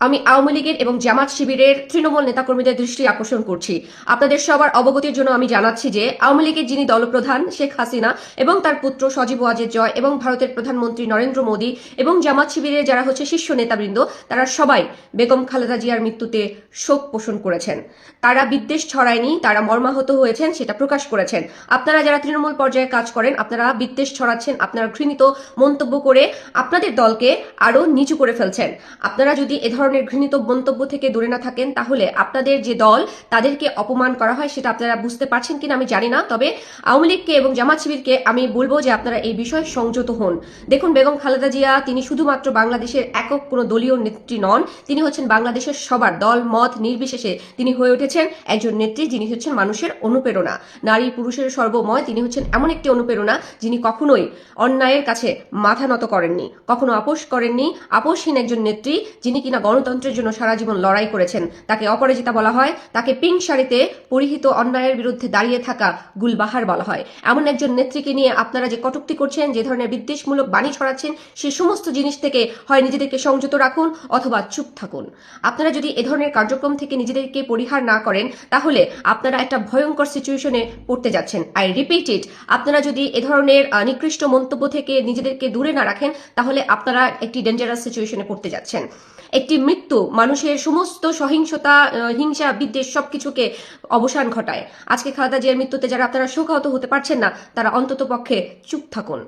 আমি আওয়ামী লীগের এবং জামাত শিবিরের তৃণমূল নেতাকর্মীদের দৃষ্টি আকর্ষণ করছি। আপনাদের সবার অবগতির জন্য আমি জানাচ্ছি যে আওয়ামী লীগের যিনি দলপ্রধান শেখ হাসিনা এবং তার পুত্র সজীব ওয়াজেদ জয় এবং ভারতের প্রধানমন্ত্রী নরেন্দ্র মোদী এবং জামাত শিবিরের যারা হচ্ছে শীর্ষ নেতাবৃন্দ, তারা সবাই বেগম খালেদা জিয়ার মৃত্যুতে শোক পোষণ করেছেন। তারা বিদ্বেষ ছড়ায়নি, তারা মর্মাহত হয়েছেন সেটা প্রকাশ করেছেন। আপনারা যারা তৃণমূল পর্যায়ে কাজ করেন, আপনারা বিদ্বেষ ছড়াচ্ছেন, আপনারা ঘৃণিত মন্তব্য করে আপনাদের দলকে আরো নিচু করে ফেলছেন। আপনারা যদি এ ধরনের ঘৃণিত মন্তব্য থেকে দূরে না থাকেন, তাহলে আপনাদের যে দল তাদেরকে অপমান করা হয় সেটা আপনারা বুঝতে পারছেন কিনা আমি জানি না। তবে আওয়ামী লীগকে এবং জামাত শিবিরকে আমি বলবো যে আপনারা এই বিষয়ে সংযত হন। দেখুন, বেগম খালেদা জিয়া তিনি শুধুমাত্র বাংলাদেশের একক কোনো দলীয় নেত্রী নন, তিনি হচ্ছেন বাংলাদেশের সবার দল মত নির্বিশেষে তিনি হয়ে উঠেছেন একজন নেত্রী, যিনি হচ্ছেন মানুষের অনুপ্রেরণা, নারী পুরুষের সর্বময়। তিনি হচ্ছেন এমন একটি অনুপ্রেরণা যিনি কখনোই অন্যায়ের কাছে মাথা নত করেননি, কখনো আপোষ করেননি। আপোষহীন একজন নেত্রী যিনি কিনা গণতন্ত্রের জন্য সারা জীবন লড়াই করেছেন, তাকে অপরাজিতা বলা হয়। তাকে পিঙ্ক শাড়িতে পরিহিত অন্যায়ের বিরুদ্ধে দাঁড়িয়ে থাকা গুলবাহার বলা হয়। এমন একজন নেত্রীকে নিয়ে আপনারা যে কটূক্তি করছেন, যে ধরনের বিদ্বেষমূলক বাণী ছড়াচ্ছেন, সেই সমস্ত জিনিস থেকে হয় নিজেদেরকে সংযত রাখুন অথবা চুপ থাকুন। আপনারা যদি এ ধরনের কার্যক্রম থেকে নিজেদেরকে পরিহার না করেন, তাহলে আপনারা একটা ভয়ঙ্কর সিচুয়েশনে পড়তে যাচ্ছেন। আই রিপিট ইট, আপনারা যদি এ ধরনের নিকৃষ্ট মন্তব্য থেকে নিজেদেরকে দূরে না রাখেন, তাহলে আপনারা একটি ডেঞ্জারাস সিচুয়েশনে পড়তে যাচ্ছেন। একটি মৃত্যু মানুষের সমস্ত সহিংসতা, হিংসা, বিদ্বেষ সবকিছুকে অবসান ঘটায়। আজকে খালেদা জিয়ার মৃত্যুতে যারা আপনারা শোকাহত হতে পারছেন না, তারা অন্তত পক্ষে চুপ থাকুন।